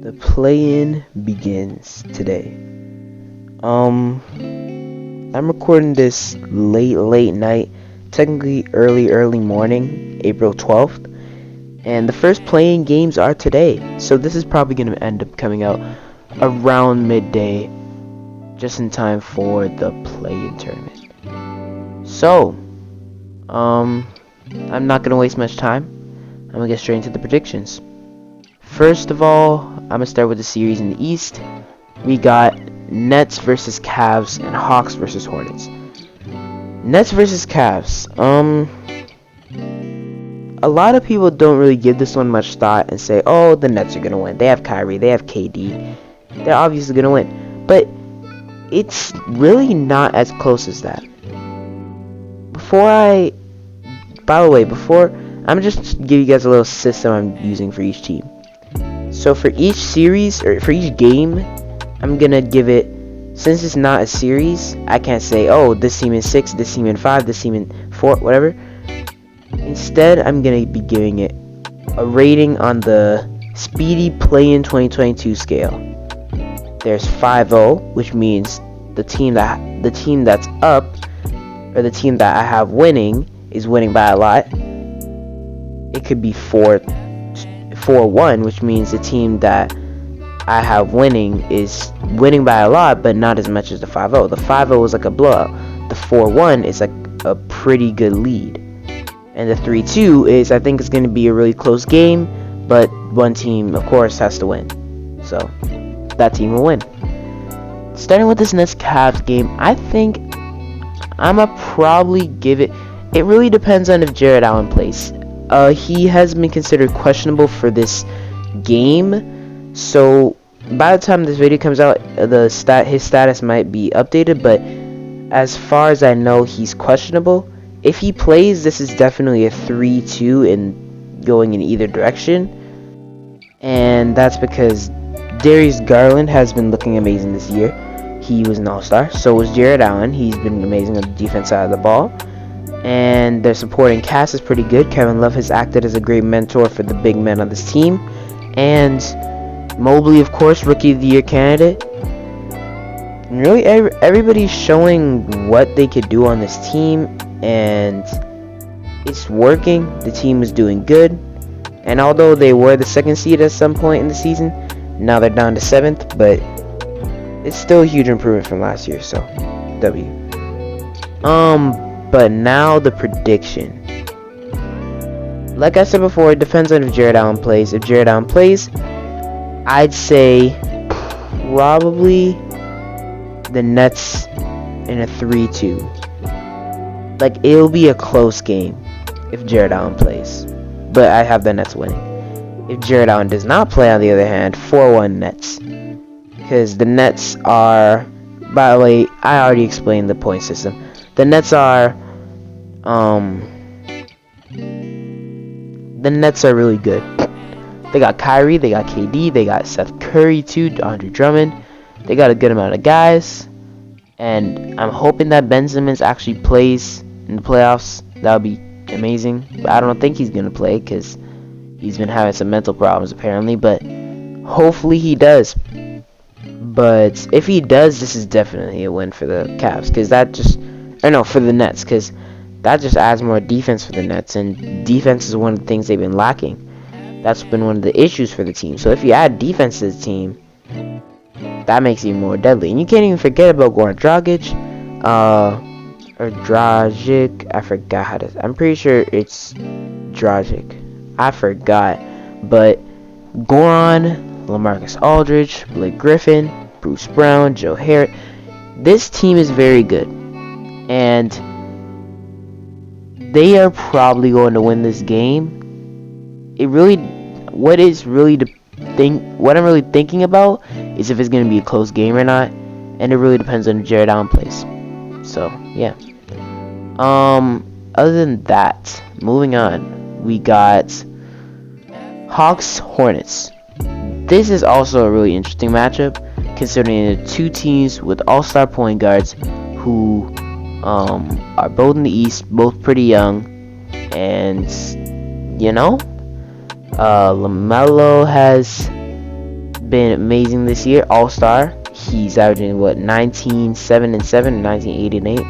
The play-in begins today. I'm recording this late night, technically early morning, April 12th, and the first play-in games are today. So this is probably going to end up coming out around midday, just in time for the play-in tournament. So, I'm not going to waste much time. I'm going to get straight into the predictions. First of all, I'm going to start with the series in the East. We got Nets versus Cavs and Hawks versus Hornets. Nets versus Cavs. A lot of people don't really give this one much thought and say, oh, the Nets are going to win. They have Kyrie. They have KD. They're obviously going to win. But it's really not as close as that. Before I'm going to just give you guys a little system I'm using for each team. So for each series, or for each game, I'm going to give it, since it's not a series, I can't say, oh, this team in 6, this team in 5, this team in 4, whatever. Instead, I'm going to be giving it a rating on the Speedy Play-in 2022 scale. There's 5-0, which means the team that's up, or the team that I have winning, is winning by a lot. It could be 4-1, which means the team that I have winning is winning by a lot, but not as much as the 5-0. The 5-0 is like a blowout. The 4-1 is like a pretty good lead. And the 3-2 is, I think it's going to be a really close game, but one team, of course, has to win. So, that team will win. Starting with this Nets Cavs game, I think I'm going to probably give it... It really depends on if J.Allen plays. He has been considered questionable for this game, so by the time this video comes out, his status might be updated. But as far as I know, he's questionable. If he plays, this is definitely a 3-2 and going in either direction, and that's because Darius Garland has been looking amazing this year. He was an all-star. So was J.Allen. He's been amazing on the defense side of the ball. And their supporting cast is pretty good. Kevin Love has acted as a great mentor for the big men on this team. And Mobley, of course, Rookie of the Year candidate. And really, everybody's showing what they could do on this team. And it's working. The team is doing good. And although they were the second seed at some point in the season, now they're down to 7th. But it's still a huge improvement from last year. So, W. But now the prediction. Like I said before, it depends on if J.Allen plays. If J.Allen plays, I'd say probably the Nets in a 3-2. Like, it'll be a close game if J.Allen plays. But I have the Nets winning. If J.Allen does not play, on the other hand, 4-1 Nets. Because the Nets are... By the way, I already explained the point system. The Nets are really good. They got Kyrie, they got KD, they got Seth Curry too, Andre Drummond. They got a good amount of guys, and I'm hoping that Ben Simmons actually plays in the playoffs. That would be amazing. But I don't think he's gonna play because he's been having some mental problems apparently. But hopefully he does. But if he does, this is definitely a win for the Cavs, because that just... for the Nets, because that just adds more defense for the Nets, and defense is one of the things they've been lacking. That's been one of the issues for the team. So if you add defense to the team, that makes it even more deadly. And you can't even forget about Goran Dragic, or Dragic. I forgot how to... I'm pretty sure it's Dragic. I forgot. But Goran, LaMarcus Aldridge, Blake Griffin, Bruce Brown, Joe Harris. This team is very good. And they are probably going to win this game. What I'm really thinking about is if it's going to be a close game or not. And it really depends on if J.Allen plays. So, yeah. Other than that, moving on, we got Hawks Hornets. This is also a really interesting matchup, considering the two teams with all-star point guards who are both in the East, both pretty young, and LaMelo has been amazing this year. All-star. He's averaging what, 19, 7 and 7, 19, 8 and 8,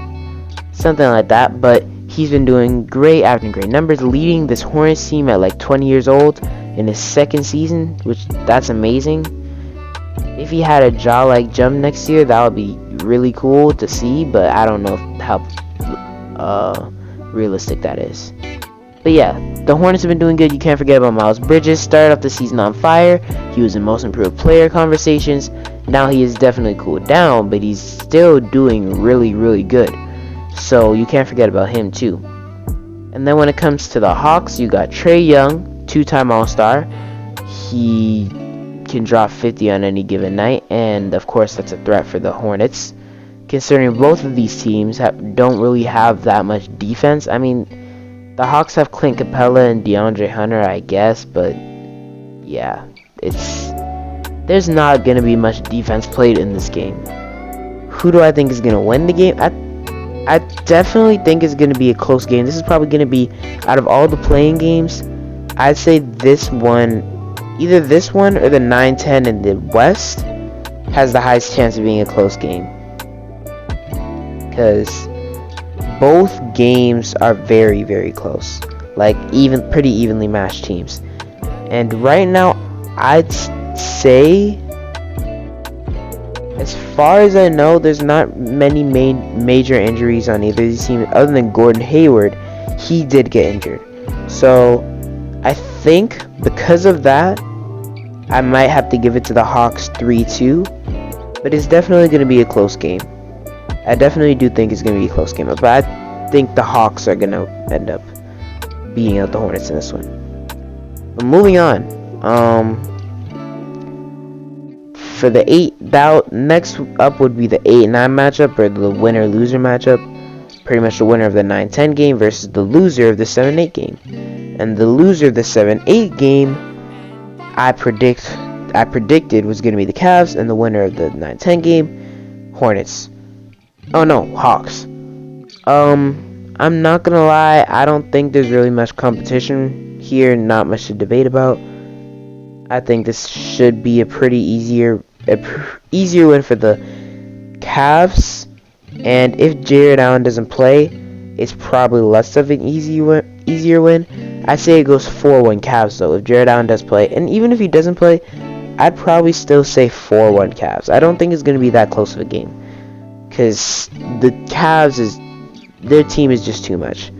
something like that. But he's been doing great, averaging great numbers, leading this Hornets team at like 20 years old in his second season, which that's amazing. If he had a jaw-like jump next year, that would be really cool to see, but I don't know how realistic that is. But yeah, the Hornets have been doing good. You can't forget about Miles Bridges. Started off the season on fire. He was in most improved player conversations. Now he is definitely cooled down, but he's still doing really, really good. So you can't forget about him too. And then when it comes to the Hawks, you got Trae Young, two-time All-Star. He can drop 50 on any given night, and of course that's a threat for the Hornets, considering both of these teams don't really have that much defense. I mean, the Hawks have Clint Capella and DeAndre Hunter, I guess, but yeah, there's not gonna be much defense played in this game. Who do I think is gonna win the game? I definitely think it's gonna be a close game. This is probably gonna be, out of all the playing games, I'd say this one, either this one or the 9-10 in the West, has the highest chance of being a close game. Because both games are very, very close. Like, pretty evenly matched teams. And right now, I'd say, as far as I know, there's not many major injuries on either of these teams, other than Gordon Hayward. He did get injured. So, I think because of that, I might have to give it to the Hawks 3-2, but it's definitely going to be a close game. I definitely do think it's going to be a close game, but I think the Hawks are going to end up beating out the Hornets in this one. But moving on, for the next up would be the 8-9 matchup, or the winner-loser matchup. Pretty much the winner of the 9-10 game versus the loser of the 7-8 game. And the loser of the 7-8 game, I predicted was going to be the Cavs, and the winner of the 9-10 game, Hornets. Oh no, Hawks. I'm not gonna lie, I don't think there's really much competition here, not much to debate about. I think this should be a pretty easier win for the Cavs, and if J.Allen doesn't play, it's probably less of an easier win. I'd say it goes 4-1 Cavs though, if J.Allen does play, and even if he doesn't play, I'd probably still say 4-1 Cavs. I don't think it's gonna be that close of a game, because the Cavs their team is just too much.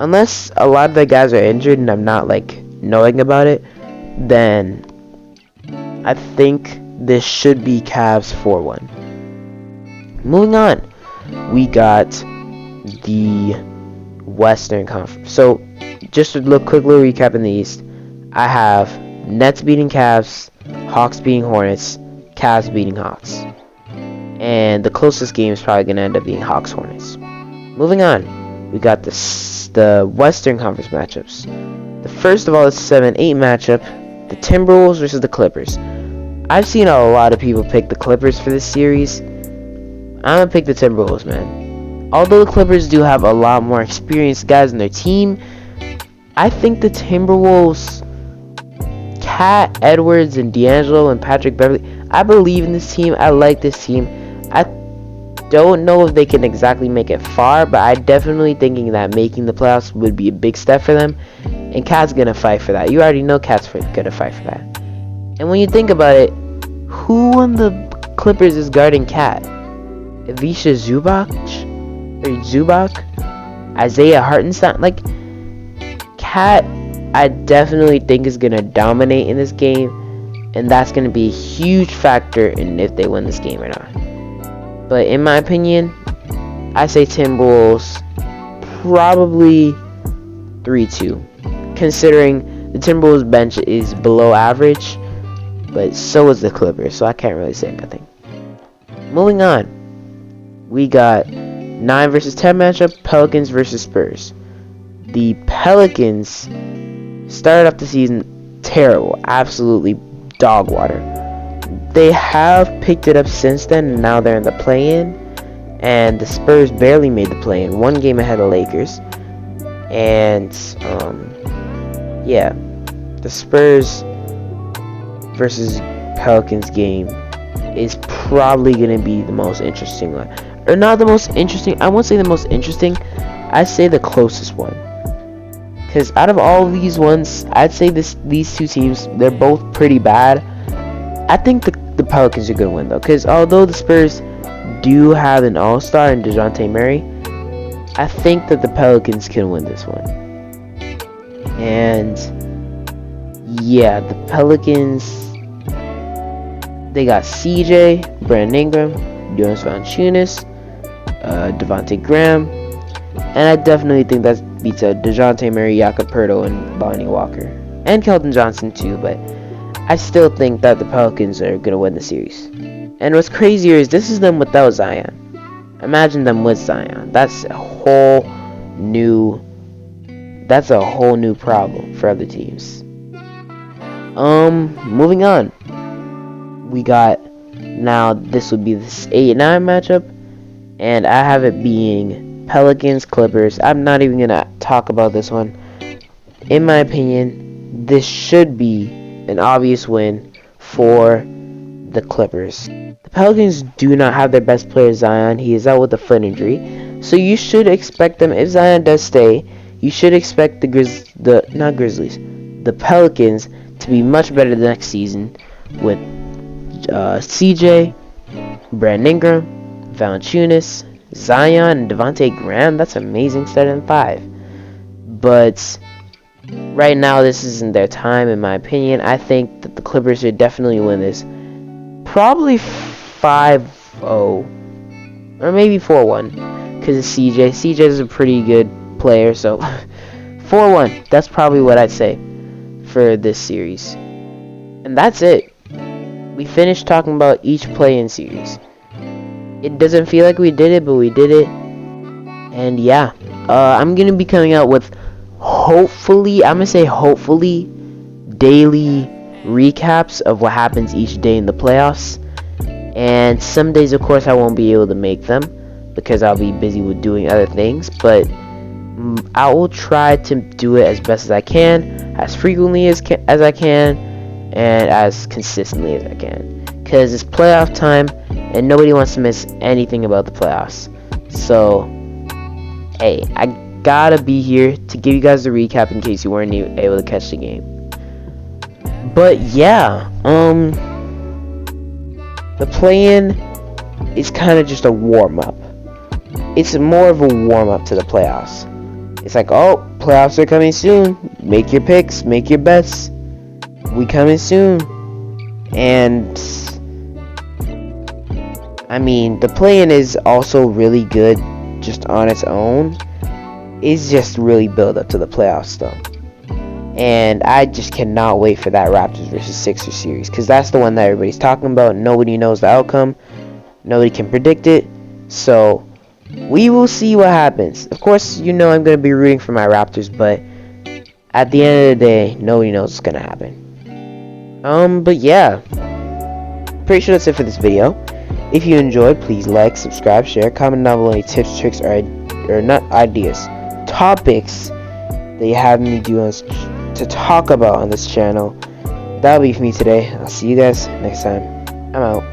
Unless a lot of the guys are injured and I'm not like knowing about it, then I think this should be Cavs 4-1. Moving on, we got the Western Conference. So just a quickly recap in the East, I have Nets beating Cavs, Hawks beating Hornets, Cavs beating Hawks. And the closest game is probably going to end up being Hawks-Hornets. Moving on, we got the Western Conference matchups. The first of all is 7-8 matchup, the Timberwolves versus the Clippers. I've seen a lot of people pick the Clippers for this series. I'm going to pick the Timberwolves, man. Although the Clippers do have a lot more experienced guys in their team, I think the Timberwolves, Cat, Edwards, and D'Angelo, and Patrick Beverly, I believe in this team. I like this team. I don't know if they can exactly make it far, but I definitely thinking that making the playoffs would be a big step for them, and Cat's gonna fight for that. You already know Cat's gonna fight for that. And when you think about it, who on the Clippers is guarding Cat? Ivica Zubac, Isaiah Hartenstein. Like, Cat, I definitely think is gonna dominate in this game, and that's gonna be a huge factor in if they win this game or not. But in my opinion, I say Timberwolves probably 3-2, considering the Timberwolves bench is below average, but so is the Clippers, so I can't really say anything. Moving on, we got 9 versus 10 matchup, Pelicans versus Spurs. The Pelicans started off the season terrible, absolutely dog water. They have picked it up since then, and now they're in the play-in, and the Spurs barely made the play-in, one game ahead of Lakers. And yeah, the Spurs versus Pelicans game is probably going to be the most interesting one. Or not the most interesting, I won't say the most interesting, I'd say the closest one. Because out of all of these ones, I'd say these two teams, they're both pretty bad. I think the Pelicans are going to win, though. Because although the Spurs do have an all-star in DeJounte Murray, I think that the Pelicans can win this one. And yeah, the Pelicans, they got CJ, Brandon Ingram, Jonas Valanciunas, Devontae Graham, and I definitely think that beats out DeJounte Murray, Jakob Poeltl, and Lonnie Walker, and Keldon Johnson too. But I still think that the Pelicans are gonna win the series. And what's crazier is this is them without Zion. Imagine them with Zion. That's a whole new problem for other teams. Moving on. We got, now this would be this 8-9 matchup, and I have it being Pelicans Clippers. I'm not even gonna talk about this one. In my opinion, this should be an obvious win for the Clippers. The Pelicans do not have their best player Zion. He is out with a foot injury, so you should expect them, if Zion does stay, you should expect the Pelicans to be much better the next season with CJ, Brandon Ingram, Valanciunas, Zion, and Devontae Graham. That's amazing, starting 5. But right now, this isn't their time, in my opinion. I think that the Clippers should definitely win this. Probably 5-0, or maybe 4-1, because of CJ. CJ is a pretty good player, so 4-1. That's probably what I'd say for this series. And that's it. We finished talking about each play-in series. It doesn't feel like we did it, but we did it. And yeah, I'm gonna be coming out with hopefully daily recaps of what happens each day in the playoffs. And some days, of course, I won't be able to make them because I'll be busy with doing other things, but I will try to do it as best as I can, as frequently as I can, and as consistently as I can, because it's playoff time and nobody wants to miss anything about the playoffs. So hey, I gotta be here to give you guys the recap in case you weren't able to catch the game. But yeah, the play-in is kind of just a warm-up. It's more of a warm-up to the playoffs. It's like, oh, playoffs are coming soon. Make your picks, make your bets. We coming soon. And I mean, the play-in is also really good just on its own. It's just really build up to the playoffs though. And I just cannot wait for that Raptors versus Sixers series, because that's the one that everybody's talking about. Nobody knows the outcome. Nobody can predict it. So we will see what happens. Of course, you know I'm going to be rooting for my Raptors, but at the end of the day, nobody knows what's going to happen. But yeah, pretty sure that's it for this video. If you enjoyed, please like, subscribe, share, comment down below any tips, tricks, or not ideas, topics that you have me do to talk about on this channel. That'll be for me today. I'll see you guys next time. I'm out.